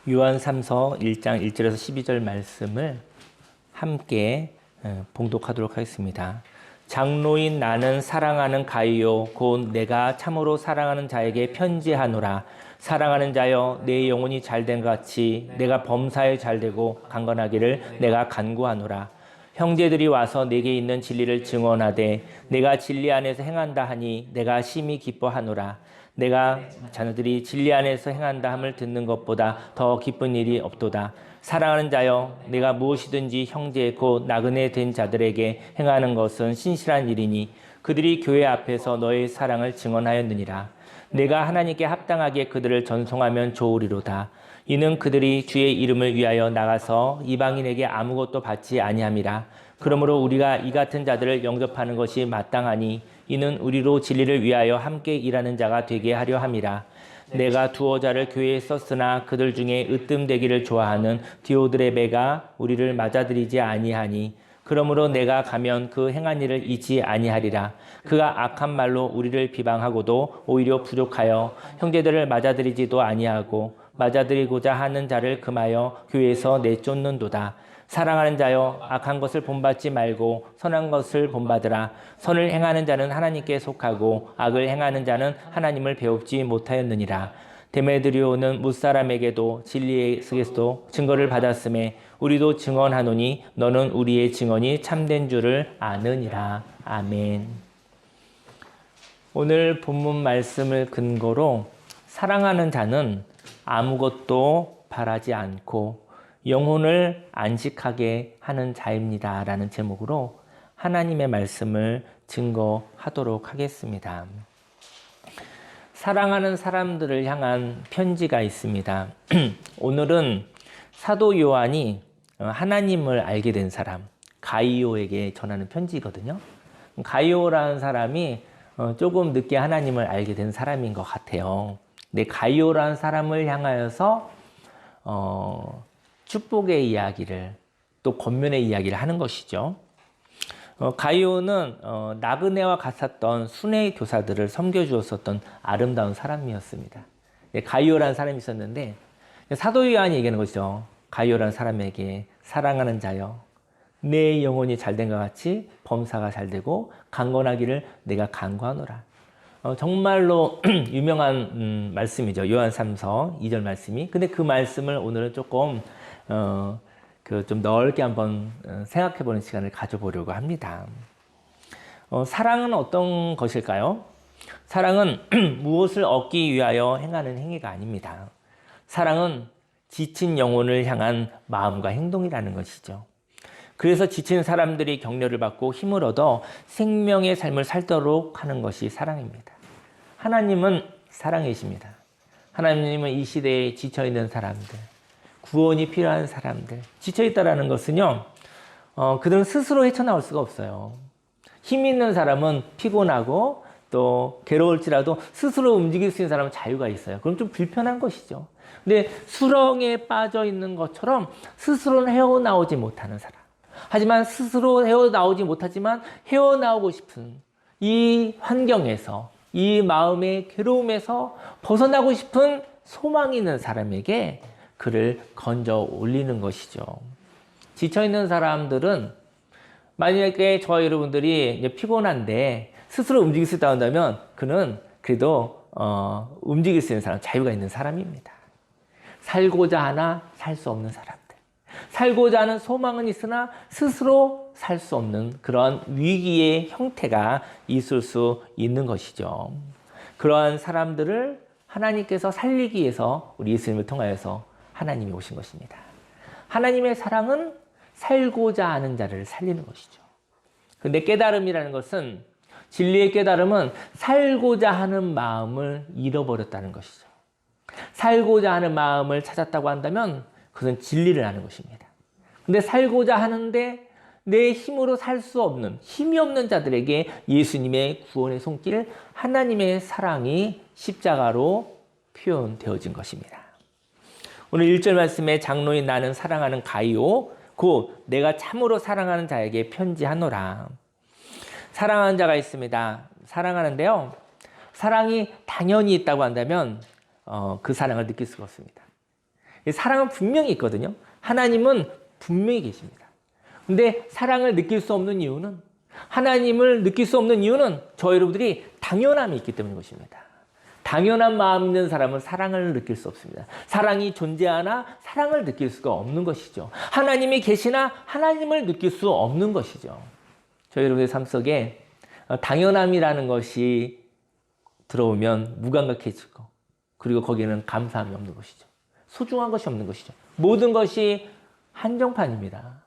요한3서 1장 1절에서 12절 말씀을 함께 봉독하도록 하겠습니다. 장로인 나는 사랑하는 가이요 곧 내가 참으로 사랑하는 자에게 편지하노라. 사랑하는 자여 내 영혼이 잘된 것 같이 내가 범사에 잘되고 강건하기를 내가 간구하노라. 형제들이 와서 내게 있는 진리를 증언하되 내가 진리 안에서 행한다 하니 내가 심히 기뻐하노라. 내가 자녀들이 진리 안에서 행한다 함을 듣는 것보다 더 기쁜 일이 없도다. 사랑하는 자여 내가 무엇이든지 형제 곧 나그네 된 자들에게 행하는 것은 신실한 일이니 그들이 교회 앞에서 너의 사랑을 증언하였느니라. 내가 하나님께 합당하게 그들을 전송하면 좋으리로다. 이는 그들이 주의 이름을 위하여 나가서 이방인에게 아무것도 받지 아니함이라. 그러므로 우리가 이 같은 자들을 영접하는 것이 마땅하니 이는 우리로 진리를 위하여 함께 일하는 자가 되게 하려 함이라. 내가 두어 자를 교회에 썼으나 그들 중에 으뜸되기를 좋아하는 디오드레베가 우리를 맞아들이지 아니하니 그러므로 내가 가면 그 행한 일을 잊지 아니하리라. 그가 악한 말로 우리를 비방하고도 오히려 부족하여 형제들을 맞아들이지도 아니하고 맞아들이고자 하는 자를 금하여 교회에서 내쫓는도다. 사랑하는 자여 악한 것을 본받지 말고 선한 것을 본받으라. 선을 행하는 자는 하나님께 속하고 악을 행하는 자는 하나님을 배웁지 못하였느니라. 데메드리오는 무사람에게도 진리에서도 증거를 받았음에 우리도 증언하노니 너는 우리의 증언이 참된 줄을 아느니라. 아멘. 오늘 본문 말씀을 근거로 사랑하는 자는 아무것도 바라지 않고 영혼을 안식하게 하는 자입니다. 라는 제목으로 하나님의 말씀을 증거하도록 하겠습니다. 사랑하는 사람들을 향한 편지가 있습니다. 오늘은 사도 요한이 하나님을 알게 된 사람, 가이오에게 전하는 편지거든요. 가이오라는 사람이 조금 늦게 하나님을 알게 된 사람인 것 같아요. 근데 가이오라는 사람을 향하여서 축복의 이야기를 또 권면의 이야기를 하는 것이죠. 가이오는 나그네와 같았던 순회 교사들을 섬겨주었었던 아름다운 사람이었습니다. 가이오라는 사람이 있었는데 사도 요한이 얘기하는 것이죠. 가이오라는 사람에게 사랑하는 자여 내 영혼이 잘된 것 같이 범사가 잘되고 강건하기를 내가 간구하노라. 정말로 유명한 말씀이죠. 요한3서 2절 말씀이. 근데 그 말씀을 오늘은 조금 좀 넓게 한번 생각해보는 시간을 가져보려고 합니다. 사랑은 어떤 것일까요? 사랑은 무엇을 얻기 위하여 행하는 행위가 아닙니다. 사랑은 지친 영혼을 향한 마음과 행동이라는 것이죠. 그래서 지친 사람들이 격려를 받고 힘을 얻어 생명의 삶을 살도록 하는 것이 사랑입니다. 하나님은 사랑이십니다. 하나님은 이 시대에 지쳐있는 사람들, 구원이 필요한 사람들, 지쳐있다라는 것은요, 그들은 스스로 헤쳐나올 수가 없어요. 힘 있는 사람은 피곤하고 또 괴로울지라도 스스로 움직일 수 있는 사람은 자유가 있어요. 그럼 좀 불편한 것이죠. 근데 수렁에 빠져 있는 것처럼 스스로는 헤어나오지 못하는 사람. 하지만 스스로 헤어나오지 못하지만 헤어나오고 싶은 이 환경에서, 이 마음의 괴로움에서 벗어나고 싶은 소망이 있는 사람에게 그를 건져 올리는 것이죠. 지쳐있는 사람들은 만약에 저와 여러분들이 이제 피곤한데 스스로 움직일 수 있다고 한다면 그는 그래도 움직일 수 있는 사람, 자유가 있는 사람입니다. 살고자 하나 살 수 없는 사람들. 살고자 하는 소망은 있으나 스스로 살 수 없는 그런 위기의 형태가 있을 수 있는 것이죠. 그러한 사람들을 하나님께서 살리기 위해서 우리 예수님을 통하여서 하나님이 오신 것입니다. 하나님의 사랑은 살고자 하는 자를 살리는 것이죠. 근데 깨달음이라는 것은, 진리의 깨달음은 살고자 하는 마음을 잃어버렸다는 것이죠. 살고자 하는 마음을 찾았다고 한다면 그것은 진리를 아는 것입니다. 근데 살고자 하는데 내 힘으로 살 수 없는, 힘이 없는 자들에게 예수님의 구원의 손길, 하나님의 사랑이 십자가로 표현되어진 것입니다. 오늘 1절 말씀에 장로인 나는 사랑하는 가이오 곧 내가 참으로 사랑하는 자에게 편지하노라. 사랑하는 자가 있습니다. 사랑하는데요. 사랑이 당연히 있다고 한다면 그 사랑을 느낄 수가 없습니다. 사랑은 분명히 있거든요. 하나님은 분명히 계십니다. 근데 사랑을 느낄 수 없는 이유는, 하나님을 느낄 수 없는 이유는 저 여러분들이 당연함이 있기 때문인 것입니다. 당연한 마음 있는 사람은 사랑을 느낄 수 없습니다. 사랑이 존재하나 사랑을 느낄 수가 없는 것이죠. 하나님이 계시나 하나님을 느낄 수 없는 것이죠. 저희 여러분의 삶 속에 당연함이라는 것이 들어오면 무감각해지고, 그리고 거기에는 감사함이 없는 것이죠. 소중한 것이 없는 것이죠. 모든 것이 한정판입니다.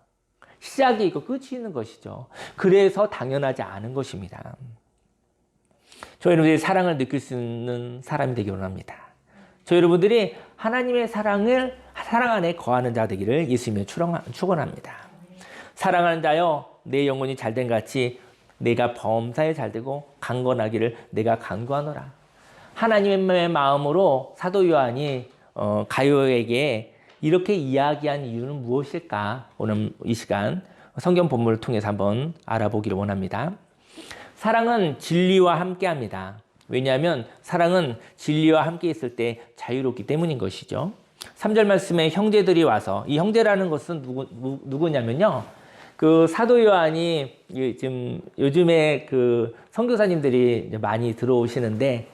시작이 있고 끝이 있는 것이죠. 그래서 당연하지 않은 것입니다. 저희 여러분들이 사랑을 느낄 수 있는 사람이 되기 원합니다. 저희 여러분들이 하나님의 사랑 안에 거하는 자 되기를 예수님이 축원합니다. 사랑하는 자여, 내 영혼이 잘된 같이 내가 범사에 잘되고 강건하기를 내가 간구하노라. 하나님의 마음으로 사도 요한이 가요에게 이렇게 이야기한 이유는 무엇일까? 오늘 이 시간 성경 본문을 통해서 한번 알아보기를 원합니다. 사랑은 진리와 함께합니다. 왜냐하면 사랑은 진리와 함께 있을 때 자유롭기 때문인 것이죠. 3절 말씀에 형제들이 와서, 이 형제라는 것은 누구냐면요, 그 사도 요한이 지금 요즘에 그 선교사님들이 많이 들어오시는데,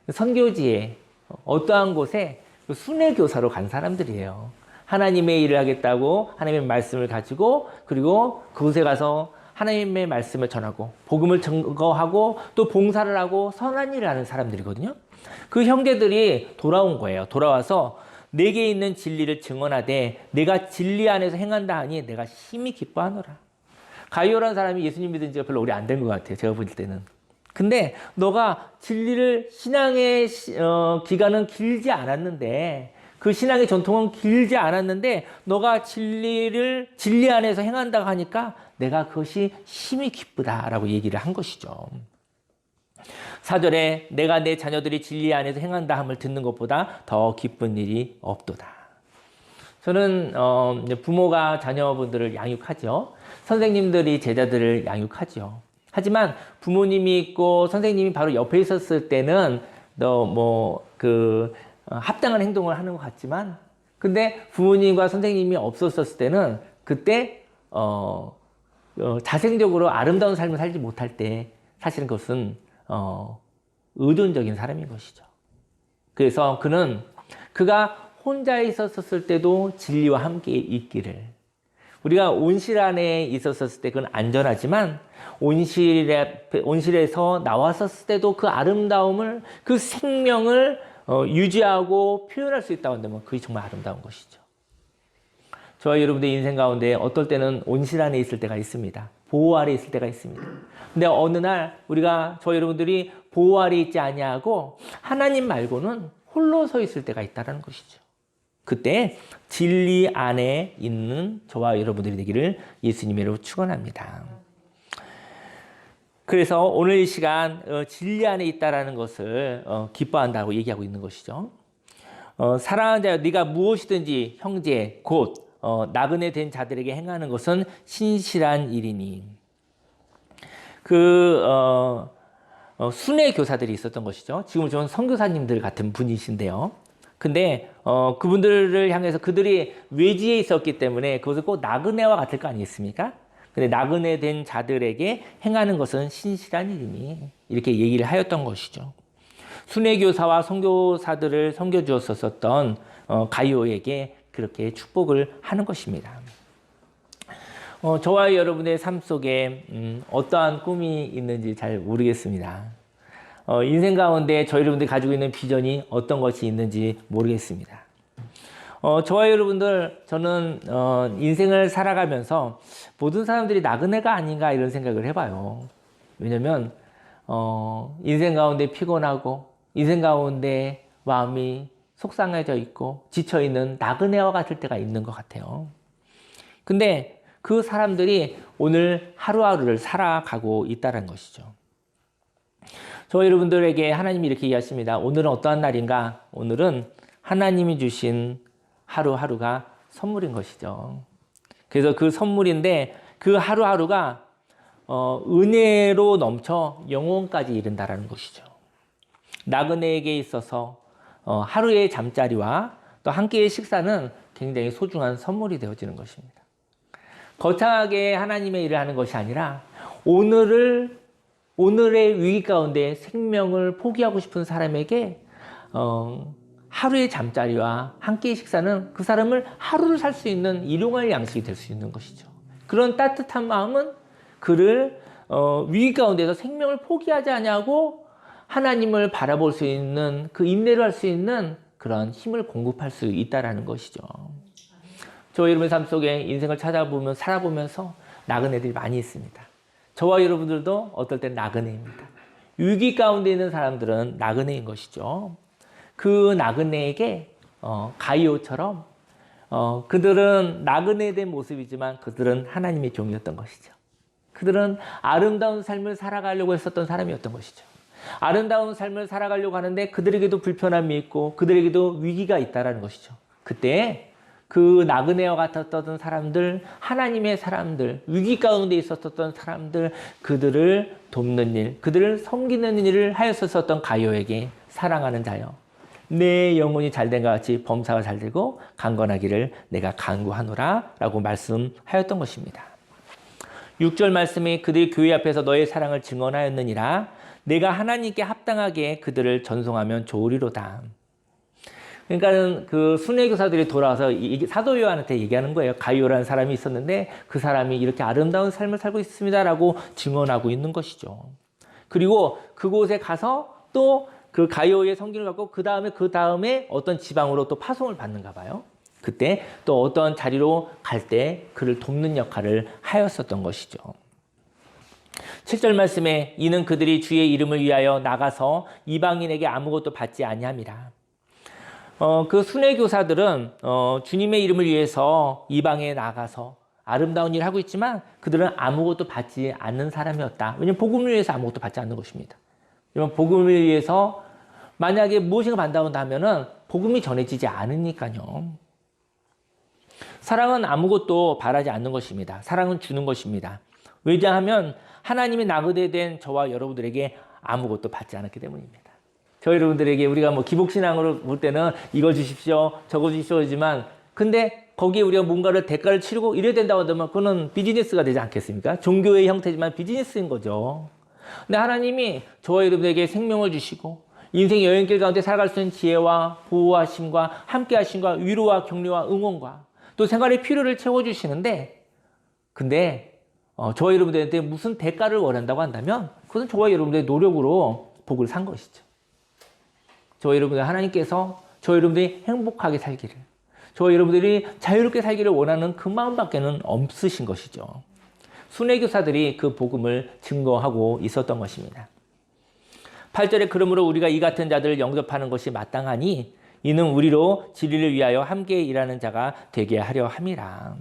선교지에 어떠한 곳에 순회 교사로 간 사람들이에요. 하나님의 일을 하겠다고 하나님의 말씀을 가지고, 그리고 그곳에 가서 하나님의 말씀을 전하고 복음을 증거하고 또 봉사를 하고 선한 일을 하는 사람들이거든요. 그 형제들이 돌아온 거예요. 돌아와서 내게 있는 진리를 증언하되 내가 진리 안에서 행한다 하니 내가 심히 기뻐하노라. 가이오라는 사람이 예수님 믿은 지가 별로 오래 안 된 것 같아요. 제가 볼 때는. 근데 너가 진리를, 신앙의 기간은 길지 않았는데, 그 신앙의 전통은 길지 않았는데 너가 진리 안에서 행한다고 하니까 내가 그것이 심히 기쁘다라고 얘기를 한 것이죠. 4절에 내가 내 자녀들이 진리 안에서 행한다 함을 듣는 것보다 더 기쁜 일이 없도다. 저는 부모가 자녀분들을 양육하죠. 선생님들이 제자들을 양육하죠. 하지만 부모님이 있고 선생님이 바로 옆에 있었을 때는 합당한 행동을 하는 것 같지만, 근데 부모님과 선생님이 없었을 때는 그때 자생적으로 아름다운 삶을 살지 못할 때 사실은 그것은 의존적인 사람인 것이죠. 그래서 그가 혼자 있었을 때도 진리와 함께 있기를, 우리가 온실 안에 있었을 때 그건 안전하지만 온실에서 나왔었을 때도 그 아름다움을, 그 생명을 유지하고 표현할 수 있다고 한다면 그게 정말 아름다운 것이죠. 저와 여러분들의 인생 가운데 어떨 때는 온실 안에 있을 때가 있습니다. 보호 아래 있을 때가 있습니다. 근데 어느 날 저와 여러분들이 보호 아래 있지 아니하고 하나님 말고는 홀로 서 있을 때가 있다는 것이죠. 그때 진리 안에 있는 저와 여러분들이 되기를 예수님으로 축원합니다. 그래서 오늘 이 시간 진리 안에 있다라는 것을 기뻐한다고 얘기하고 있는 것이죠. 사랑하는 자여, 네가 무엇이든지 형제 곧 나그네 된 자들에게 행하는 것은 신실한 일이니. 순회 교사들이 있었던 것이죠. 지금 저는 선교사님들 같은 분이신데요. 근데 그분들을 향해서, 그들이 외지에 있었기 때문에 그것을 꼭 나그네와 같을 거 아니겠습니까? 근데 나그네 된 자들에게 행하는 것은 신실한 일이니, 이렇게 얘기를 하였던 것이죠. 순회교사와 선교사들을 섬겨주었었던 가이오에게 그렇게 축복을 하는 것입니다. 저와 여러분의 삶 속에 어떠한 꿈이 있는지 잘 모르겠습니다. 인생 가운데 저희 여러분들이 가지고 있는 비전이 어떤 것이 있는지 모르겠습니다. 저와 여러분들, 저는 인생을 살아가면서 모든 사람들이 나그네가 아닌가 이런 생각을 해봐요. 왜냐면 인생 가운데 피곤하고 인생 가운데 마음이 속상해져 있고 지쳐있는 나그네와 같을 때가 있는 것 같아요. 근데 그 사람들이 오늘 하루하루를 살아가고 있다는 것이죠. 저와 여러분들에게 하나님이 이렇게 얘기하십니다. 오늘은 어떠한 날인가? 오늘은 하나님이 주신 하루하루가 선물인 것이죠. 그래서 그 선물인데 그 하루하루가 은혜로 넘쳐 영혼까지 이른다라는 것이죠. 나그네에게 있어서 하루의 잠자리와 또 한 끼의 식사는 굉장히 소중한 선물이 되어지는 것입니다. 거창하게 하나님의 일을 하는 것이 아니라 오늘의 위기 가운데 생명을 포기하고 싶은 사람에게 하루의 잠자리와 한 끼의 식사는 그 사람을 하루를 살 수 있는 일용할 양식이 될 수 있는 것이죠. 그런 따뜻한 마음은 그를 위기 가운데서 생명을 포기하지 않냐고 하나님을 바라볼 수 있는 그 인내를 할 수 있는 그런 힘을 공급할 수 있다라는 것이죠. 저와 여러분의 삶 속에 인생을 살아보면서 나그네들이 많이 있습니다. 저와 여러분들도 어떨 땐 나그네입니다. 위기 가운데 있는 사람들은 나그네인 것이죠. 그 나그네에게 가이오처럼 그들은 나그네된 모습이지만 그들은 하나님의 종이었던 것이죠. 그들은 아름다운 삶을 살아가려고 했었던 사람이었던 것이죠. 아름다운 삶을 살아가려고 하는데 그들에게도 불편함이 있고 그들에게도 위기가 있다는 것이죠. 그때 그 나그네와 같았던 사람들, 하나님의 사람들, 위기 가운데 있었던 사람들, 그들을 돕는 일, 그들을 섬기는 일을 하였었던 가이오에게 사랑하는 자여, 내 영혼이 잘된 것 같이 범사가 잘되고 강건하기를 내가 간구하노라 라고 말씀하였던 것입니다. 6절 말씀이 그들이 교회 앞에서 너의 사랑을 증언하였느니라 내가 하나님께 합당하게 그들을 전송하면 좋으리로다. 그러니까 그 순회교사들이 돌아와서 사도 요한한테 얘기하는 거예요. 가이오라는 사람이 있었는데 그 사람이 이렇게 아름다운 삶을 살고 있습니다라고 증언하고 있는 것이죠. 그리고 그곳에 가서 또 그 가이오의 성기를 갖고 그 다음에 어떤 지방으로 또 파송을 받는가 봐요. 그때 또 어떤 자리로 갈 때 그를 돕는 역할을 하였었던 것이죠. 7절 말씀에 이는 그들이 주의 이름을 위하여 나가서 이방인에게 아무것도 받지 아니함이라. 그 순회교사들은 주님의 이름을 위해서 이방에 나가서 아름다운 일을 하고 있지만 그들은 아무것도 받지 않는 사람이었다. 왜냐하면 복음을 위해서 아무것도 받지 않는 것입니다. 왜냐하면 복음을 위해서 만약에 무엇인가 받는다고 하면은 복음이 전해지지 않으니까요. 사랑은 아무것도 바라지 않는 것입니다. 사랑은 주는 것입니다. 왜냐하면 하나님이 나그네된 저와 여러분들에게 아무것도 받지 않았기 때문입니다. 저 여러분들에게 우리가 뭐 기복신앙으로 볼 때는 이거 주십시오, 저거 주십시오 하지만 근데 거기에 우리가 뭔가를 대가를 치르고 이래야 된다고 하면 그거는 비즈니스가 되지 않겠습니까? 종교의 형태지만 비즈니스인 거죠. 근데 하나님이 저와 여러분에게 생명을 주시고 인생 여행길 가운데 살아갈 수 있는 지혜와 보호하심과 함께하심과 위로와 격려와 응원과 또 생활의 필요를 채워주시는데 근데 저와 여러분들한테 무슨 대가를 원한다고 한다면 그것은 저와 여러분들의 노력으로 복을 산 것이죠. 저와 여러분들 하나님께서 저와 여러분들이 행복하게 살기를 저와 여러분들이 자유롭게 살기를 원하는 그 마음밖에는 없으신 것이죠. 순회교사들이 그 복음을 증거하고 있었던 것입니다. 8절에 그러므로 우리가 이 같은 자들을 영접하는 것이 마땅하니 이는 우리로 진리를 위하여 함께 일하는 자가 되게 하려 함이라.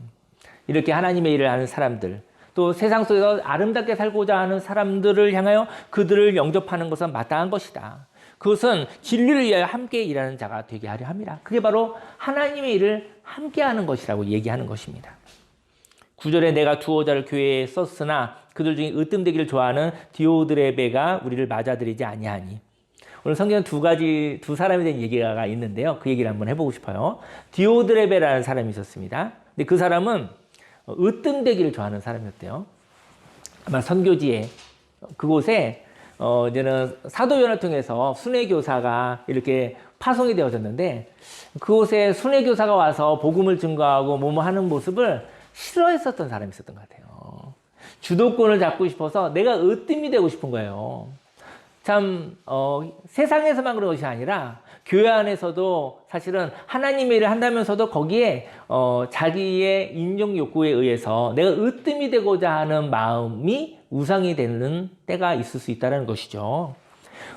이렇게 하나님의 일을 하는 사람들 또 세상 속에서 아름답게 살고자 하는 사람들을 향하여 그들을 영접하는 것은 마땅한 것이다. 그것은 진리를 위하여 함께 일하는 자가 되게 하려 함이라. 그게 바로 하나님의 일을 함께 하는 것이라고 얘기하는 것입니다. 9절에 내가 두어자를 교회에 썼으나 그들 중에 으뜸되기를 좋아하는 디오드레베가 우리를 맞아들이지 아니하니. 오늘 성경은 두 사람에 대한 얘기가 있는데요. 그 얘기를 한번 해보고 싶어요. 디오드레베라는 사람이 있었습니다. 근데 그 사람은 으뜸되기를 좋아하는 사람이었대요. 아마 선교지에 그곳에 이제는 사도연을 통해서 순회교사가 이렇게 파송이 되어졌는데 그곳에 순회교사가 와서 복음을 증거하고 뭐뭐 하는 모습을 싫어했었던 사람이 있었던 것 같아요. 주도권을 잡고 싶어서 내가 으뜸이 되고 싶은 거예요. 참 세상에서만 그런 것이 아니라 교회 안에서도 사실은 하나님의 일을 한다면서도 거기에 자기의 인정 욕구에 의해서 내가 으뜸이 되고자 하는 마음이 우상이 되는 때가 있을 수 있다는 것이죠.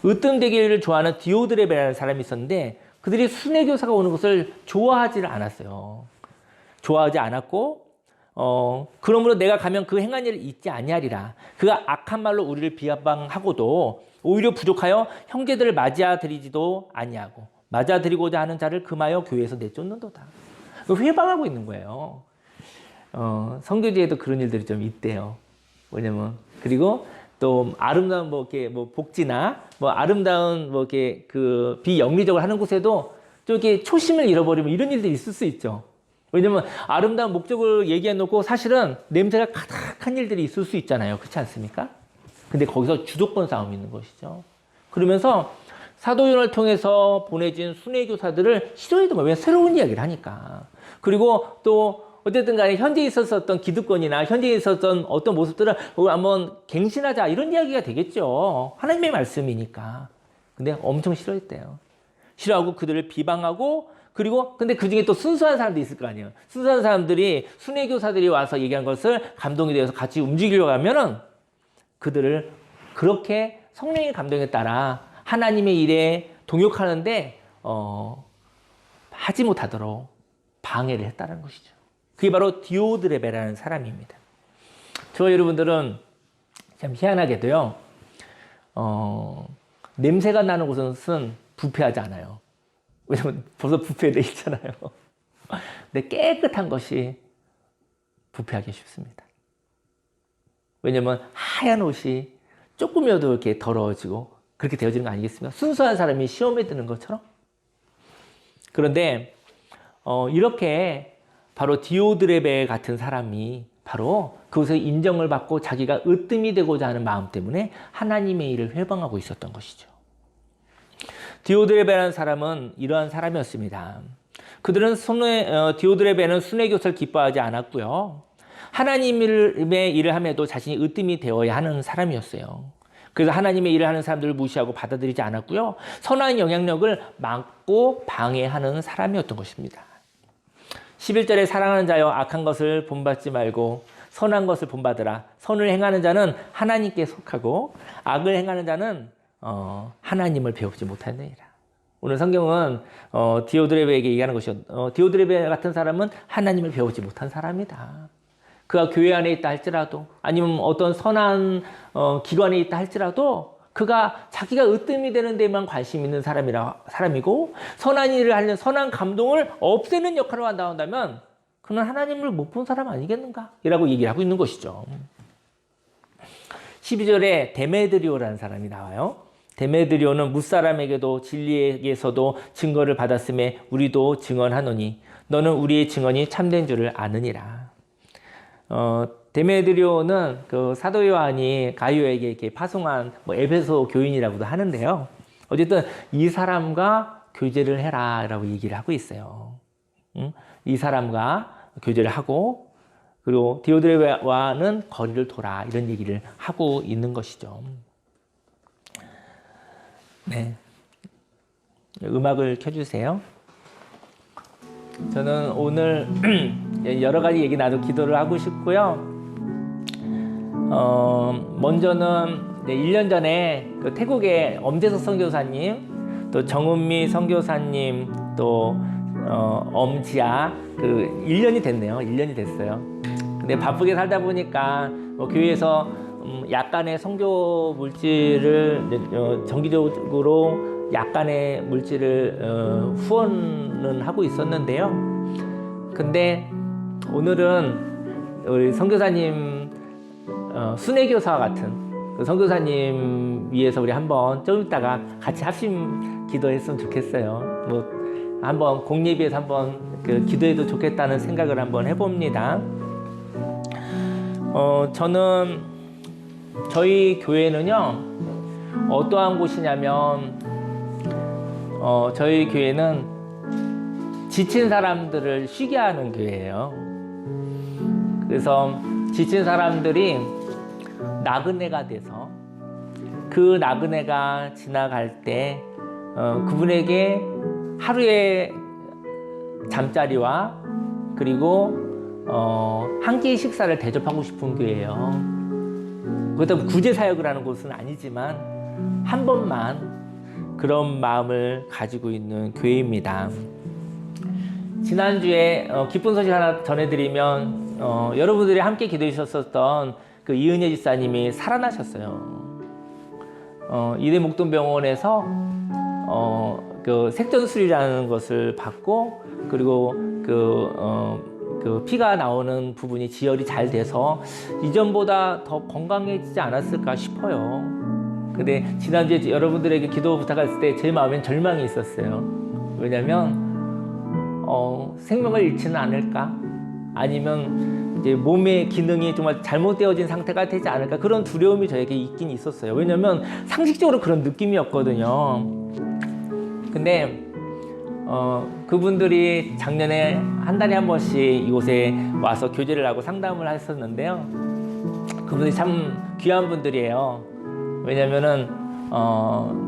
으뜸되기를 좋아하는 디오드레베라는 사람이 있었는데 그들이 순회교사가 오는 것을 좋아하지를 않았어요. 좋아하지 않았고 그러므로 내가 가면 그 행한 일을 잊지 아니하리라. 그가 악한 말로 우리를 비방하고도 오히려 부족하여 형제들을 맞아들이지도 아니하고 맞아들이고자 하는 자를 금하여 교회에서 내쫓는도다. 회방하고 있는 거예요. 선교지에도 그런 일들이 좀 있대요. 뭐냐면 그리고 또 아름다운 뭐 이렇게 뭐 복지나 뭐 아름다운 뭐 이렇게 그 비영리적으로 하는 곳에도 좀 이렇게 초심을 잃어버리면 이런 일들이 있을 수 있죠. 왜냐면 아름다운 목적을 얘기해 놓고 사실은 냄새가 가득한 일들이 있을 수 있잖아요. 그렇지 않습니까? 근데 거기서 주도권 싸움이 있는 것이죠. 그러면서 사도행전을 통해서 보내진 순회교사들을 싫어했던 거예요. 왜? 새로운 이야기를 하니까. 그리고 또 어쨌든 간에 현재 있었던 기득권이나 현재 있었던 어떤 모습들을 한번 갱신하자 이런 이야기가 되겠죠. 하나님의 말씀이니까. 근데 엄청 싫어했대요. 싫어하고 그들을 비방하고 그리고 근데 그중에 또 순수한 사람도 있을 거 아니에요. 순수한 사람들이 순회교사들이 와서 얘기한 것을 감동이 되어서 같이 움직이려고 하면은 그들을 그렇게 성령의 감동에 따라 하나님의 일에 동역하는데 하지 못하도록 방해를 했다는 것이죠. 그게 바로 디오드레베라는 사람입니다. 저 여러분들은 참 희한하게도요. 냄새가 나는 곳은 부패하지 않아요. 왜냐면 벌써 부패되어 있잖아요. 근데 깨끗한 것이 부패하기 쉽습니다. 왜냐면 하얀 옷이 조금이라도 이렇게 더러워지고 그렇게 되어지는 거 아니겠습니까? 순수한 사람이 시험에 드는 것처럼. 그런데 이렇게 바로 디오드레베 같은 사람이 바로 그것에 인정을 받고 자기가 으뜸이 되고자 하는 마음 때문에 하나님의 일을 회방하고 있었던 것이죠. 디오드레베라는 사람은 이러한 사람이었습니다. 그들은 디오드레베는 순회교사를 기뻐하지 않았고요. 하나님의 일을 함에도 자신이 으뜸이 되어야 하는 사람이었어요. 그래서 하나님의 일을 하는 사람들을 무시하고 받아들이지 않았고요. 선한 영향력을 막고 방해하는 사람이었던 것입니다. 11절에 사랑하는 자여 악한 것을 본받지 말고 선한 것을 본받으라. 선을 행하는 자는 하나님께 속하고 악을 행하는 자는 하나님을 배우지 못하느니라. 오늘 성경은 디오드레베에게 얘기하는 것이요. 디오드레베 같은 사람은 하나님을 배우지 못한 사람이다. 그가 교회 안에 있다 할지라도 아니면 어떤 선한 기관에 있다 할지라도 그가 자기가 으뜸이 되는 데만 관심 있는 사람이고 선한 일을 하는 선한 감동을 없애는 역할을 한다면 그는 하나님을 못 본 사람 아니겠는가? 이라고 얘기를 하고 있는 것이죠. 12절에 데메드리오라는 사람이 나와요. 데메드리오는 무사람에게도 진리에게서도 증거를 받았음에 우리도 증언하노니 너는 우리의 증언이 참된 줄을 아느니라. 데메드리오는 그 사도 요한이 가이오에게 이렇게 파송한 에베소 교인이라고도 하는데요. 어쨌든 이 사람과 교제를 해라라고 얘기를 하고 있어요. 이 사람과 교제를 하고 그리고 디오드레베와는 거리를 둬라 이런 얘기를 하고 있는 것이죠. 네, 음악을 켜주세요. 저는 오늘 여러 가지 얘기 나도 기도를 하고 싶고요. 먼저는 1년 전에 그 태국의 엄재석 선교사님, 또 정은미 선교사님, 또 엄지아 그 1년이 됐네요. 1년이 됐어요. 근데 바쁘게 살다 보니까 교회에서 약간의 선교 물질을 정기적으로 약간의 물질을 후원은 하고 있었는데요. 근데 오늘은 우리 선교사님 순회교사 같은 그 선교사님 위해서 우리 한번 좀 이따가 같이 합심 기도했으면 좋겠어요. 뭐 한번 공예비에서 한번 그 기도해도 좋겠다는 생각을 한번 해봅니다. 저는 저희 교회는요 어떠한 곳이냐면 저희 교회는 지친 사람들을 쉬게 하는 교회예요. 그래서 지친 사람들이 나그네가 돼서 그 나그네가 지나갈 때 그분에게 하루의 잠자리와 그리고 한 끼의 식사를 대접하고 싶은 교회예요. 그렇다고 구제 사역을 하는 곳은 아니지만 한 번만 그런 마음을 가지고 있는 교회입니다. 지난주에 기쁜 소식 하나 전해드리면 여러분들이 함께 기도해 주셨었던 그 이은혜 집사님이 살아나셨어요. 이대 목동병원에서 그 색전술이라는 것을 받고 그리고 그 피가 나오는 부분이 지혈이 잘 돼서 이전보다 더 건강해지지 않았을까 싶어요. 근데 지난주에 여러분들에게 기도 부탁했을 때 제 마음엔 절망이 있었어요. 왜냐면 생명을 잃지는 않을까? 아니면 이제 몸의 기능이 정말 잘못되어진 상태가 되지 않을까? 그런 두려움이 저에게 있긴 있었어요. 왜냐면 상식적으로 그런 느낌이었거든요. 근데 그분들이 작년에 한 달에 한 번씩 이곳에 와서 교제를 하고 상담을 했었는데요. 그분들이 참 귀한 분들이에요. 왜냐면은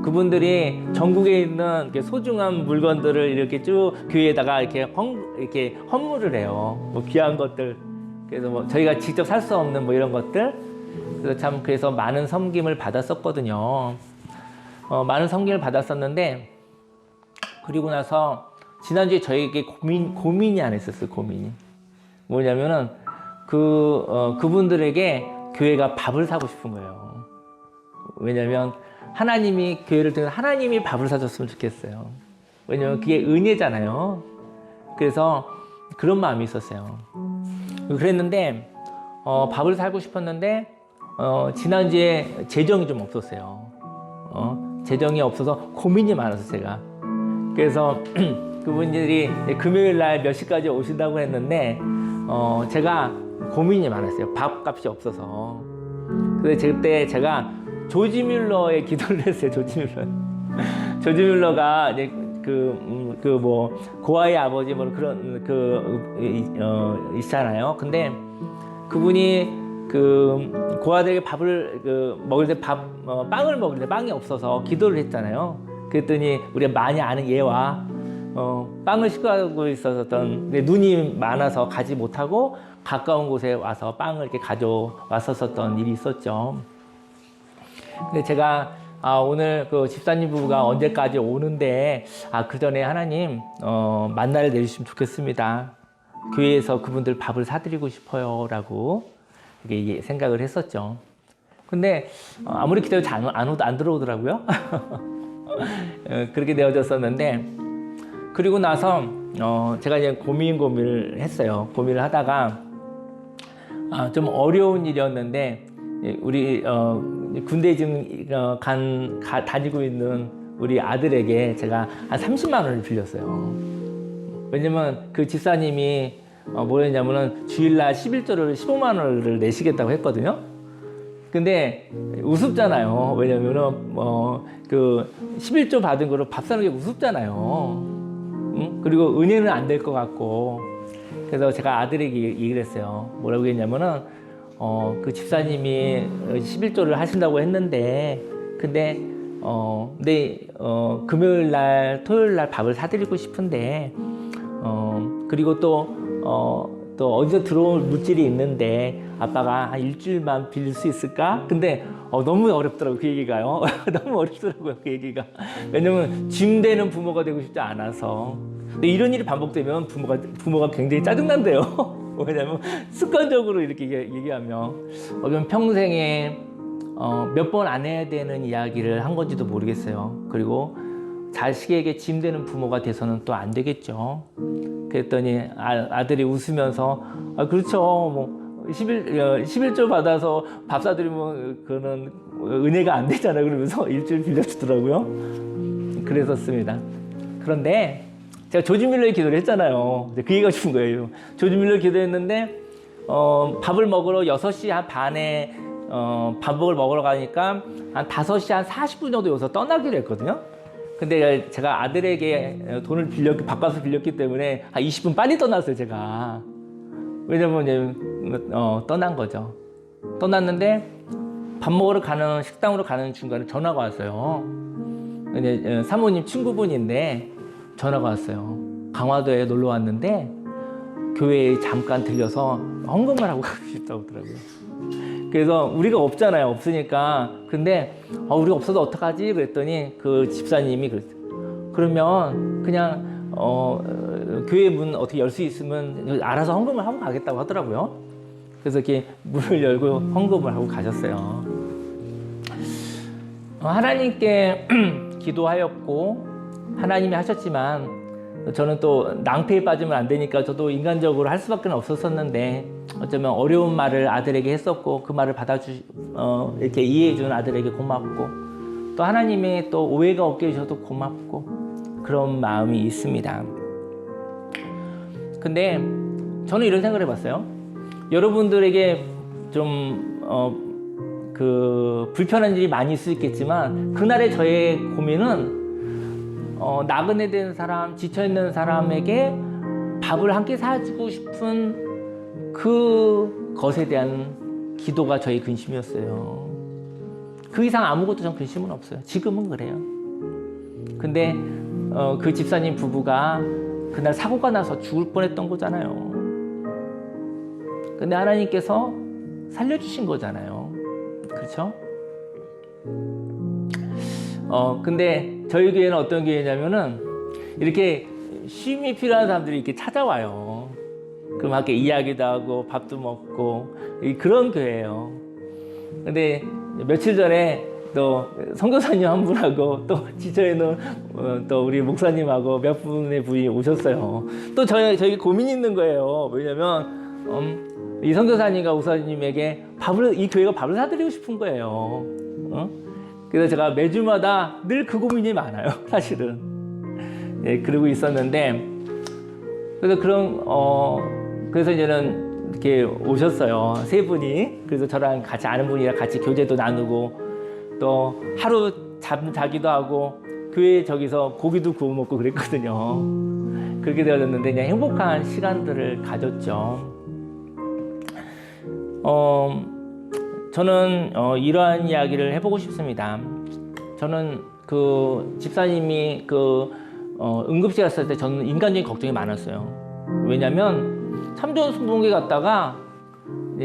그분들이 전국에 있는 이렇게 소중한 물건들을 이렇게 쭉 교회에다가 이렇게 헌물을 해요. 뭐 귀한 것들. 그래서 뭐 저희가 직접 살 수 없는 뭐 이런 것들. 그래서 많은 섬김을 받았었거든요. 많은 섬김을 받았었는데, 그리고 나서 지난주에 저에게 고민이 하나 있었어요. 고민이 뭐냐면은 그분들에게 교회가 밥을 사고 싶은 거예요. 왜냐면 하나님이 교회를 통해서 하나님이 밥을 사줬으면 좋겠어요. 왜냐면 그게 은혜잖아요. 그래서 그런 마음이 있었어요. 그랬는데 밥을 사고 싶었는데 지난주에 재정이 좀 없었어요. 재정이 없어서 고민이 많아서 제가. 그래서 그분들이 금요일 날 몇 시까지 오신다고 했는데 제가 고민이 많았어요. 밥값이 없어서. 그래서 그때 제가 조지 뮬러의 기도를 했어요. 조지 뮬러. 조지 뮬러가 이제 뭐 고아의 아버지 뭐 그런 있잖아요. 근데 그분이 고아들에게 밥을 먹을 때 빵을 먹을 때 빵이 없어서 기도를 했잖아요. 그랬더니 우리가 많이 아는 예와 빵을 싣고 있었던 눈이 많아서 가지 못하고 가까운 곳에 와서 빵을 이렇게 가져왔었던 일이 있었죠. 근데 제가 오늘 그 집사님 부부가 언제까지 오는데 그 전에 하나님 만나를 내주시면 좋겠습니다. 교회에서 그분들 밥을 사드리고 싶어요라고 이렇게 생각을 했었죠. 근데 아무리 기다려도 안 들어오더라고요. 그렇게 되어졌었는데, 그리고 나서 제가 이제 고민을 했어요. 고민을 하다가 좀 어려운 일이었는데, 우리 군대 지금 다니고 있는 우리 아들에게 제가 한 30만 원을 빌렸어요. 왜냐면 그 집사님이 뭐였냐면은 주일날 11조를 15만 원을 내시겠다고 했거든요. 근데 우습잖아요. 왜냐면은 그 11조 받은 거로 밥 사는 게 우습잖아요. 응? 그리고 은혜는 안 될 것 같고. 그래서 제가 아들에게 얘기를 했어요. 뭐라고 했냐면은 그 집사님이 11조를 하신다고 했는데, 근데 금요일 날 토요일 날 밥을 사드리고 싶은데 그리고 또 어디서 들어올 물질이 있는데 아빠가 한 일주일만 빌릴 수 있을까? 근데 너무 어렵더라고요. 그 얘기가요. 너무 어렵더라고요. 그 얘기가. 왜냐면 짐되는 부모가 되고 싶지 않아서. 근데 이런 일이 반복되면 부모가 굉장히 짜증난대요. 왜냐면 습관적으로 이렇게 얘기하면 그럼 평생에 몇 번 안 해야 되는 이야기를 한 건지도 모르겠어요. 그리고 자식에게 짐되는 부모가 돼서는 또 안 되겠죠. 그랬더니 아들이 웃으면서 그렇죠. 뭐 11조 받아서 밥 사드리면 그거는 은혜가 안 되잖아요. 그러면서 일주일 빌려주더라고요. 그랬었습니다. 그런데 제가 조지 밀러의 기도를 했잖아요. 그 얘기가 싶은 거예요. 조지 밀러 기도했는데 밥을 먹으러 6시 한 반에 밥을 먹으러 가니까 한 5시 한 40분 정도 여기서 떠나기로 했거든요. 근데 제가 아들에게 돈을 바꿔서 빌렸기 때문에 한 20분 빨리 떠났어요, 제가. 왜냐면 이제 떠난 거죠. 떠났는데 밥 먹으러 가는 식당으로 가는 중간에 전화가 왔어요. 이제 사모님 친구분인데 전화가 왔어요. 강화도에 놀러 왔는데 교회에 잠깐 들려서 헌금을 하고 가고 싶다고 하더라고요. 그래서 우리가 없잖아요. 없으니까. 근데 우리가 없어서 어떡하지? 그랬더니 그 집사님이 그랬어요. 그러면 그냥 교회 문 어떻게 열 수 있으면 알아서 헌금을 하고 가겠다고 하더라고요. 그래서 이렇게 문을 열고 헌금을 하고 가셨어요. 하나님께 기도하였고 하나님이 하셨지만 저는 또 낭패에 빠지면 안 되니까 저도 인간적으로 할 수밖에 없었었는데 어쩌면 어려운 말을 아들에게 했었고 그 말을 이렇게 이해해주는 아들에게 고맙고 또 하나님이 또 오해가 없게 해주셔도 고맙고 그런 마음이 있습니다. 근데 저는 이런 생각을 해봤어요. 여러분들에게 좀 불편한 일이 많이 있을 수 있겠지만 그날의 저의 고민은 나그네 사람, 지쳐있는 사람에게 밥을 함께 사주고 싶은 그 것에 대한 기도가 저의 근심이었어요. 그 이상 아무것도 전 근심은 없어요. 지금은 그래요. 근데 그 집사님 부부가 그날 사고가 나서 죽을 뻔했던 거잖아요. 근데 하나님께서 살려주신 거잖아요. 그렇죠? 근데 저희 교회는 어떤 교회냐면은 이렇게 쉼이 필요한 사람들이 이렇게 찾아와요. 그럼 함께 이야기도 하고 밥도 먹고 그런 교회예요. 근데 며칠 전에 또 선교사님 한 분하고 또 지쳐있는 또 우리 목사님하고 몇 분의 분이 오셨어요. 또 저희 고민이 있는 거예요. 왜냐면 이 선교사님과 목사님에게 이 교회가 밥을 사드리고 싶은 거예요. 그래서 제가 매주마다 늘 그 고민이 많아요. 사실은. 예, 그러고 있었는데 그래서 그래서 이제는 이렇게 오셨어요. 세 분이. 그래서 저랑 같이 아는 분이랑 같이 교제도 나누고 또 하루 잠 자기도 하고 교회 저기서 고기도 구워 먹고 그랬거든요. 그렇게 되었는데 그냥 행복한 시간들을 가졌죠. 저는 이러한 이야기를 해보고 싶습니다. 저는 그 집사님이 응급실 갔을 때 저는 인간적인 걱정이 많았어요. 왜냐면 참좋은 순복음에 갔다가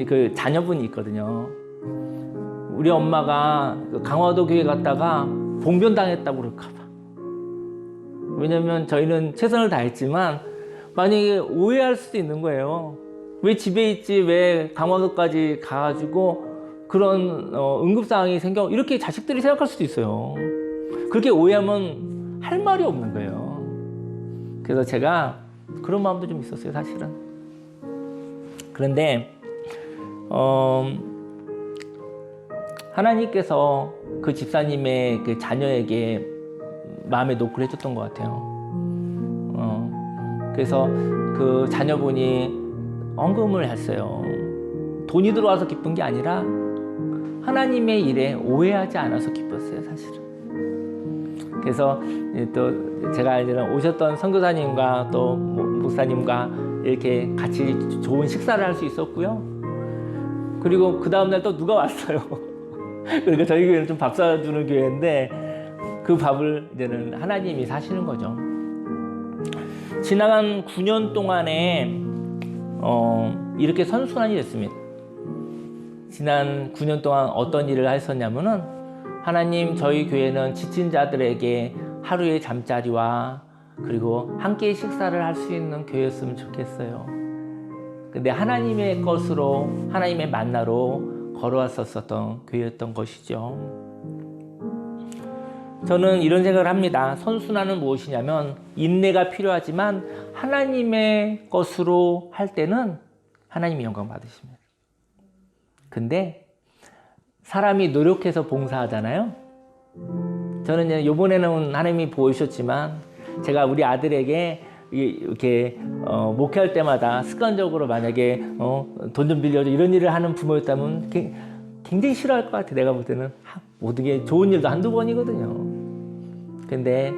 그 자녀분이 있거든요. 우리 엄마가 강화도 교회 갔다가 봉변당했다고 그럴까봐. 왜냐면 저희는 최선을 다했지만 만약에 오해할 수도 있는 거예요. 왜 집에 있지? 왜 강화도까지 가가지고 그런 응급 상황이 생겨? 이렇게 자식들이 생각할 수도 있어요. 그렇게 오해하면 할 말이 없는 거예요. 그래서 제가 그런 마음도 좀 있었어요, 사실은. 그런데 하나님께서 그 집사님의 그 자녀에게 마음에 노크를 해줬던 것 같아요. 그래서 그 자녀분이 헌금을 했어요. 돈이 들어와서 기쁜 게 아니라 하나님의 일에 오해하지 않아서 기뻤어요, 사실은. 그래서 또 제가 이제는 오셨던 선교사님과 또 목사님과 이렇게 같이 좋은 식사를 할 수 있었고요. 그리고 그 다음날 또 누가 왔어요. 그러니까 저희 교회는 좀 밥 사주는 교회인데 그 밥을 이제는 하나님이 사시는 거죠. 지나간 9년 동안에 이렇게 선순환이 됐습니다. 지난 9년 동안 어떤 일을 했었냐면은 하나님, 저희 교회는 지친 자들에게 하루의 잠자리와 그리고 함께 식사를 할 수 있는 교회였으면 좋겠어요. 근데 하나님의 것으로, 하나님의 만나로 걸어왔었던 교회였던 것이죠. 저는 이런 생각을 합니다. 선순환은 무엇이냐면 인내가 필요하지만 하나님의 것으로 할 때는 하나님이 영광 받으십니다. 근데 사람이 노력해서 봉사하잖아요. 저는 이번에는 하나님이 보여주셨지만 제가 우리 아들에게 이렇게 목회할 때마다 습관적으로 만약에 돈 좀 빌려줘 이런 일을 하는 부모였다면 굉장히 싫어할 것 같아. 내가 볼 때는 모든 게 좋은 일도 한두 번이거든요. 근데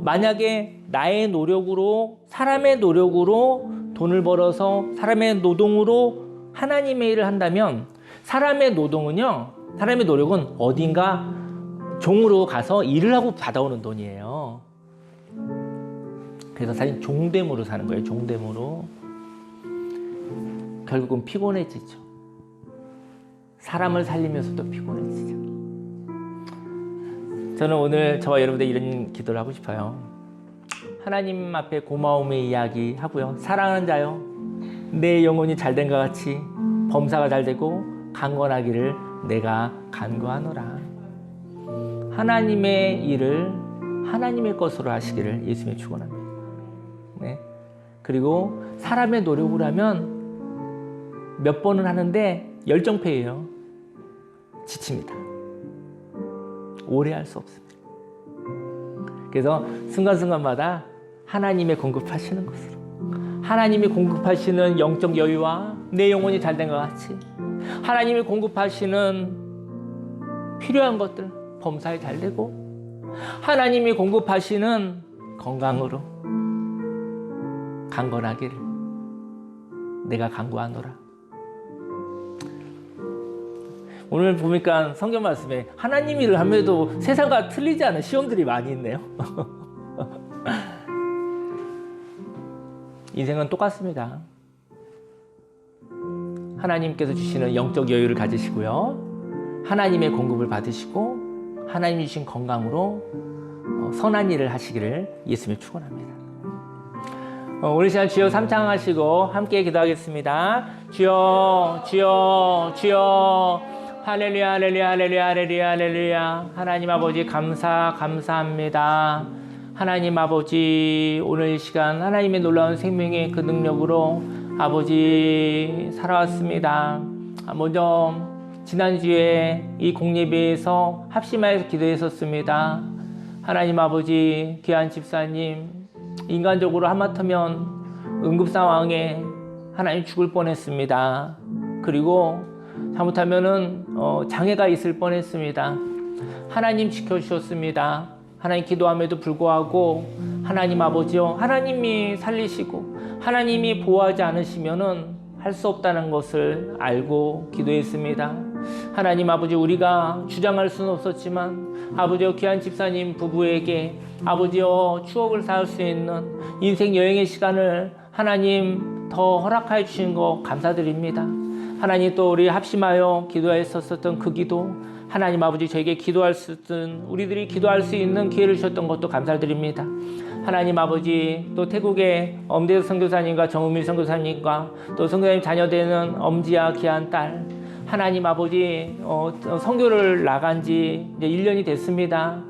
만약에 나의 노력으로, 사람의 노력으로 돈을 벌어서 사람의 노동으로 하나님의 일을 한다면 사람의 노력은 어딘가 종으로 가서 일을 하고 받아오는 돈이에요. 그래서 사실 종됨으로 사는 거예요. 종됨으로. 결국은 피곤해지죠. 사람을 살리면서도 피곤해지죠. 저는 오늘 저와 여러분들 이런 기도를 하고 싶어요. 하나님 앞에 고마움의 이야기 하고요. 사랑하는 자요, 내 영혼이 잘된 것 같이 범사가 잘되고 강건하기를 내가 간구하노라. 하나님의 일을 하나님의 것으로 하시기를 예수님의 축원합니다. 네. 그리고 사람의 노력을 하면 몇 번은 하는데 열정페이에요. 지칩니다. 오래 할 수 없습니다. 그래서 순간순간마다 하나님의 공급하시는 것으로 하나님이 공급하시는 영적 여유와 내 영혼이 잘된 것 같이 하나님이 공급하시는 필요한 것들 범사에 잘되고 하나님이 공급하시는 건강으로 강건하기를 내가 간구하노라. 오늘 보니까 성경 말씀에 하나님 일을 함에도 세상과 틀리지 않은 시험들이 많이 있네요. 인생은 똑같습니다. 하나님께서 주시는 영적 여유를 가지시고요. 하나님의 공급을 받으시고 하나님이 주신 건강으로 선한 일을 하시기를 예수님이 축원합니다. 오늘 시간 주여 삼창하시고 함께 기도하겠습니다. 주여 주여 주여 할렐루야 할렐루야 할렐루야 할렐루야 할렐루야. 하나님 아버지 감사합니다. 하나님 아버지 오늘 이 시간 하나님의 놀라운 생명의 그 능력으로 아버지 살아왔습니다. 먼저 지난주에 이 공예배에서 합심하여서 기도했었습니다. 하나님 아버지 귀한 집사님 인간적으로 하마터면 응급 상황에 하나님 죽을 뻔했습니다. 그리고 잘못하면은 장애가 있을 뻔했습니다. 하나님 지켜주셨습니다. 하나님 기도함에도 불구하고 하나님 아버지요 하나님이 살리시고 하나님이 보호하지 않으시면은 할 수 없다는 것을 알고 기도했습니다. 하나님 아버지 우리가 주장할 수는 없었지만 아버지요 귀한 집사님 부부에게 아버지요 추억을 쌓을 수 있는 인생 여행의 시간을 하나님 더 허락해 주신 거 감사드립니다. 하나님 또 우리 합심하여 기도했었던 그 기도 하나님 아버지 저에게 기도할 수 있는 우리들이 기도할 수 있는 기회를 주셨던 것도 감사드립니다. 하나님 아버지 또 태국의 엄대석 선교사님과 정은밀 선교사님과 또 선교사님 자녀되는 엄지아 귀한 딸 하나님 아버지 선교를 나간 지 이제 1년이 됐습니다.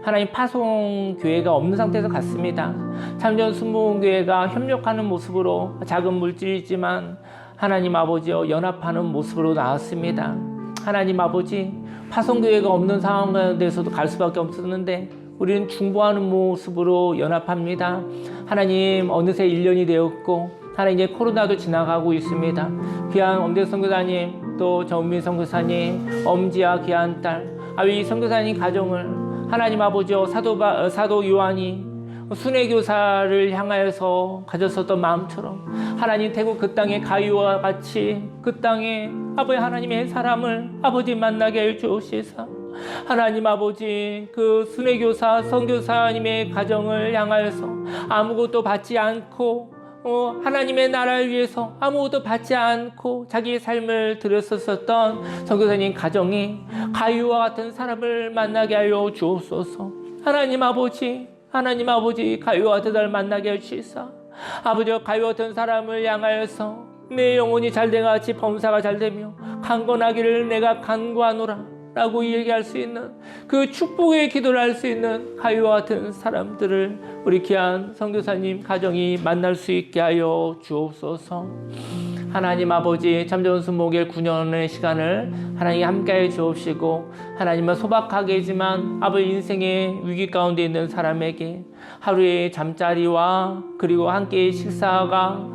하나님 파송교회가 없는 상태에서 갔습니다. 참전 순복음교회가 협력하는 모습으로 작은 물질이지만 하나님 아버지요 연합하는 모습으로 나왔습니다. 하나님 아버지 파송교회가 없는 상황 가운데서도 갈 수밖에 없었는데 우리는 중보하는 모습으로 연합합니다. 하나님 어느새 1년이 되었고 하나님 이제 코로나도 지나가고 있습니다. 귀한 엄대 선교사님 또 정민 선교사님 엄지아 귀한 딸 이 선교사님 가정을 하나님 아버지요 사도 요한이 순회교사를 향하여서 가졌었던 마음처럼 하나님 태국 그 땅의 가위와 같이 그 땅에 아버지 하나님의 사람을 아버지 만나게 해 주옵소서. 하나님 아버지 그 순회교사 선교사님의 가정을 향하여서 아무것도 받지 않고 하나님의 나라를 위해서 아무것도 받지 않고 자기의 삶을 드렸었던 선교사님 가정이 가위와 같은 사람을 만나게 하여 주옵소서. 하나님 아버지 가위와 같은 사람을 만나게 해주시사 아버지 가위와 같은 사람을 향하여서 내 영혼이 잘된 같이 범사가 잘되며 강건하기를 내가 간구하노라 라고 얘기할 수 있는 그 축복의 기도를 할 수 있는 가위와 같은 사람들을 우리 귀한 선교사님 가정이 만날 수 있게 하여 주옵소서. 하나님 아버지 참전수 목요일 9년의 시간을 하나님 함께해 주옵시고 하나님은 소박하게지만 아버지 인생의 위기 가운데 있는 사람에게 하루의 잠자리와 그리고 함께 식사가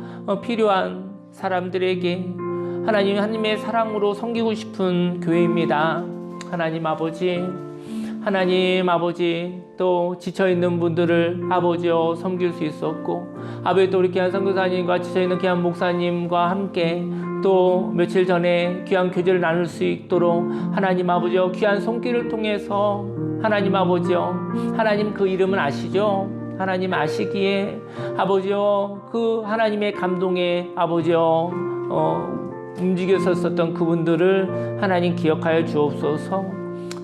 필요한 사람들에게 하나님의 사랑으로 섬기고 싶은 교회입니다. 하나님 아버지 또 지쳐있는 분들을 아버지여 섬길 수 있었고 아버지 또 우리 귀한 선교사님과 지쳐있는 귀한 목사님과 함께 또 며칠 전에 귀한 교제를 나눌 수 있도록 하나님 아버지여 귀한 손길을 통해서 하나님 아버지여 하나님 그 이름은 아시죠? 하나님 아시기에 아버지여 그 하나님의 감동에 아버지여 움직였었던 그분들을 하나님 기억하여 주옵소서.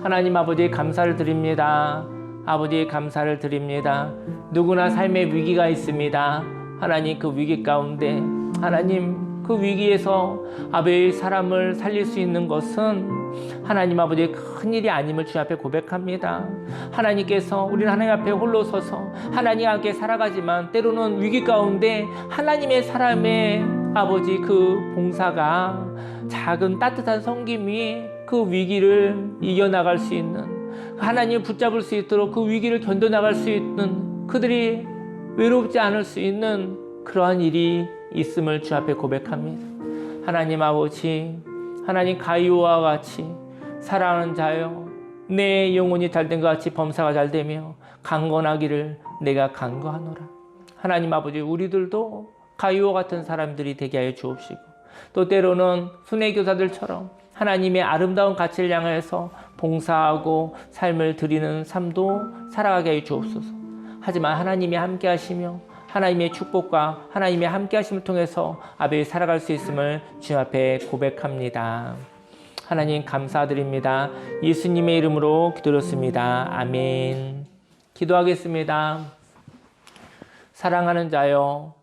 하나님 아버지 감사를 드립니다. 아버지 감사를 드립니다. 누구나 삶의 위기가 있습니다. 하나님 그 위기 가운데 하나님 그 위기에서 아버지 사람을 살릴 수 있는 것은 하나님 아버지의 큰일이 아님을 주 앞에 고백합니다. 하나님께서 우리는 하나님 앞에 홀로 서서 하나님 함께 살아가지만 때로는 위기 가운데 하나님의 사람의 아버지 그 봉사가 작은 따뜻한 섬김이 그 위기를 이겨나갈 수 있는 하나님을 붙잡을 수 있도록 그 위기를 견뎌나갈 수 있는 그들이 외롭지 않을 수 있는 그러한 일이 있음을 주 앞에 고백합니다. 하나님 아버지, 하나님 가이오와 같이 사랑하는 자여, 내 영혼이 잘된 것 같이 범사가 잘되며 강건하기를 내가 간구하노라. 하나님 아버지, 우리들도 가이오와 같은 사람들이 되게 하여 주옵시고, 또 때로는 순회교사들처럼 하나님의 아름다운 가치를 향해서 봉사하고 삶을 드리는 삶도 살아가게 하여 주옵소서. 하지만 하나님이 함께 하시며 하나님의 축복과 하나님의 함께 하심을 통해서 아버지 살아갈 수 있음을 주 앞에 고백합니다. 하나님 감사드립니다. 예수님의 이름으로 기도드렸습니다. 아멘. 기도하겠습니다. 사랑하는 자여,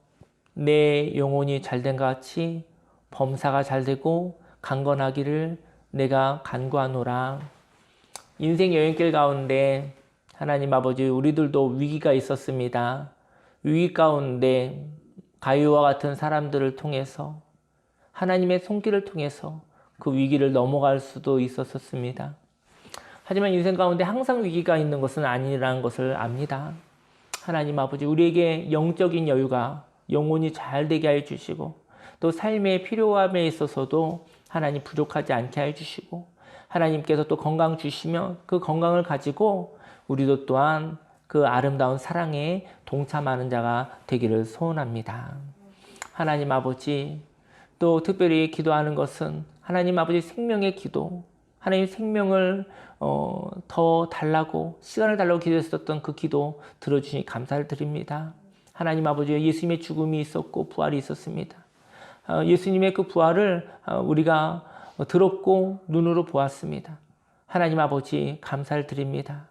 내 영혼이 잘된 것 같이 범사가 잘되고 강건하기를 내가 간구하노라. 인생 여행길 가운데 하나님 아버지, 우리들도 위기가 있었습니다. 위기 가운데 가이오와 같은 사람들을 통해서, 하나님의 손길을 통해서 그 위기를 넘어갈 수도 있었습니다. 하지만 인생 가운데 항상 위기가 있는 것은 아니라는 것을 압니다. 하나님 아버지, 우리에게 영적인 여유가 영혼이 잘 되게 하여 주시고, 또 삶의 필요함에 있어서도 하나님 부족하지 않게 하여 주시고, 하나님께서 또 건강 주시면 그 건강을 가지고 우리도 또한 그 아름다운 사랑에 동참하는 자가 되기를 소원합니다. 하나님 아버지, 또 특별히 기도하는 것은 하나님 아버지 생명의 기도, 하나님 생명을 더 달라고, 시간을 달라고 기도했었던 그 기도 들어주시니 감사를 드립니다. 하나님 아버지, 예수님의 죽음이 있었고 부활이 있었습니다. 예수님의 그 부활을 우리가 들었고 눈으로 보았습니다. 하나님 아버지 감사를 드립니다.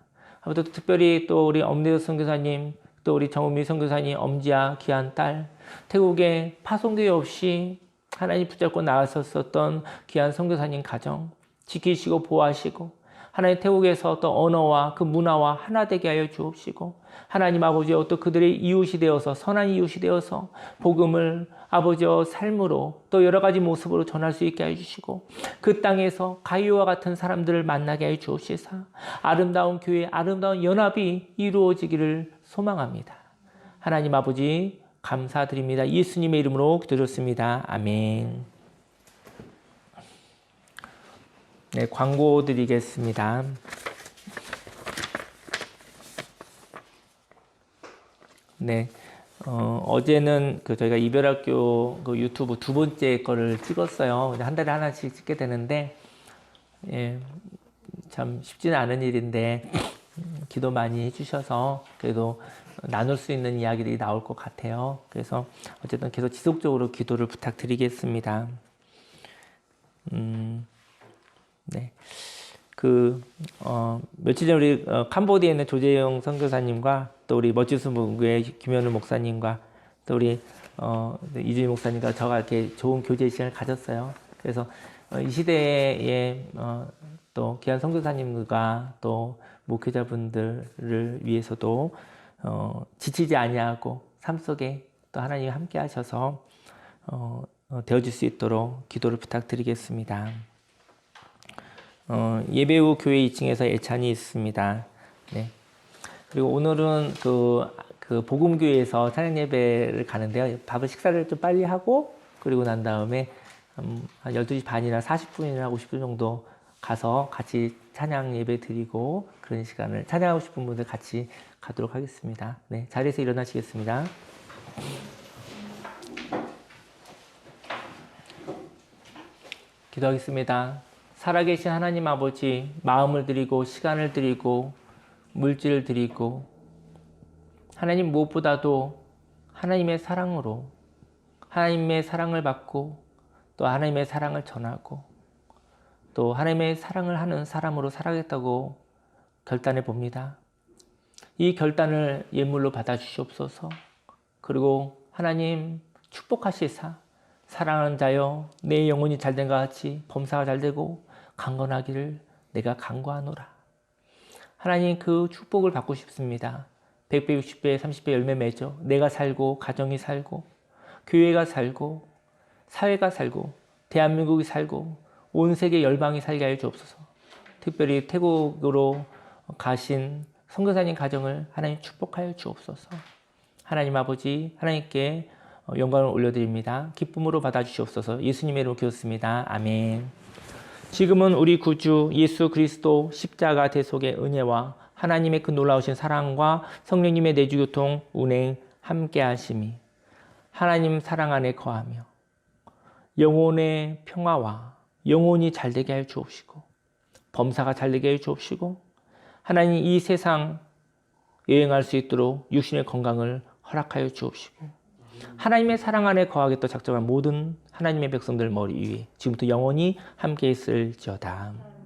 또 특별히 또 우리 엄내도 선교사님, 또 우리 정은미 선교사님 엄지아 귀한 딸, 태국에 파송교회 없이 하나님 붙잡고 나갔었던 귀한 선교사님 가정 지키시고 보호하시고, 하나님 태국에서 또 언어와 그 문화와 하나 되게 하여 주옵시고, 하나님 아버지여 또 그들의 이웃이 되어서, 선한 이웃이 되어서 복음을 아버지여 삶으로 또 여러 가지 모습으로 전할 수 있게 하여 주시고, 그 땅에서 가이오와 같은 사람들을 만나게 하여 주옵시사 아름다운 교회, 아름다운 연합이 이루어지기를 소망합니다. 하나님 아버지 감사드립니다. 예수님의 이름으로 기도드렸습니다. 아멘. 네, 광고 드리겠습니다. 네, 어제는 저희가 이별학교 그 유튜브 두 번째 거를 찍었어요. 한 달에 하나씩 찍게 되는데, 예, 참 쉽지는 않은 일인데, 기도 많이 해주셔서 그래도 나눌 수 있는 이야기들이 나올 것 같아요. 그래서 어쨌든 계속 지속적으로 기도를 부탁드리겠습니다. 네. 며칠 전에 우리 캄보디아에 있는 조재영 선교사님과 또 우리 멋지수 부부의 김현우 목사님과 또 우리 이준희 목사님과 저가 이렇게 좋은 교제 시간을 가졌어요. 그래서 이 시대에 또 귀한 선교사님과 또 목회자분들을 위해서도 지치지 아니하고 삶 속에 또 하나님이 함께 하셔서 되어질 수 있도록 기도를 부탁드리겠습니다. 예배 후 교회 2층에서 예찬이 있습니다. 네. 그리고 오늘은 그 복음교회에서 찬양 예배를 가는데요. 식사를 좀 빨리 하고, 그리고 난 다음에 한 12시 반이나 40분이나 50분 정도 가서 같이 찬양 예배 드리고, 그런 시간을 찬양하고 싶은 분들 같이 가도록 하겠습니다. 네. 자리에서 일어나시겠습니다. 기도하겠습니다. 살아계신 하나님 아버지, 마음을 드리고 시간을 드리고 물질을 드리고, 하나님 무엇보다도 하나님의 사랑으로, 하나님의 사랑을 받고 또 하나님의 사랑을 전하고 또 하나님의 사랑을 하는 사람으로 살아가겠다고 결단해 봅니다. 이 결단을 예물로 받아 주시옵소서. 그리고 하나님 축복하시사 사랑하는 자여, 내 영혼이 잘된 것 같이 범사가 잘되고 강건하기를 내가 간구하노라. 하나님 그 축복을 받고 싶습니다. 100배, 60배, 30배 열매 맺어 내가 살고, 가정이 살고, 교회가 살고, 사회가 살고, 대한민국이 살고, 온 세계 열방이 살게 하여 주옵소서. 특별히 태국으로 가신 선교사님 가정을 하나님 축복하여 주옵소서. 하나님 아버지, 하나님께 영광을 올려드립니다. 기쁨으로 받아주시옵소서. 예수님의 이름으로 기도했습니다. 아멘. 지금은 우리 구주 예수 그리스도 십자가 대속의 은혜와 하나님의 그 놀라우신 사랑과 성령님의 내주교통 운행 함께 하심이 하나님 사랑 안에 거하며 영혼의 평화와 영혼이 잘되게 하여 주옵시고 범사가 잘되게 하여 주옵시고 하나님 이 세상 여행할 수 있도록 육신의 건강을 허락하여 주옵시고 하나님의 사랑 안에 거하겠다 작정한 모든 하나님의 백성들 머리 위에 지금부터 영원히 함께 있을지어다.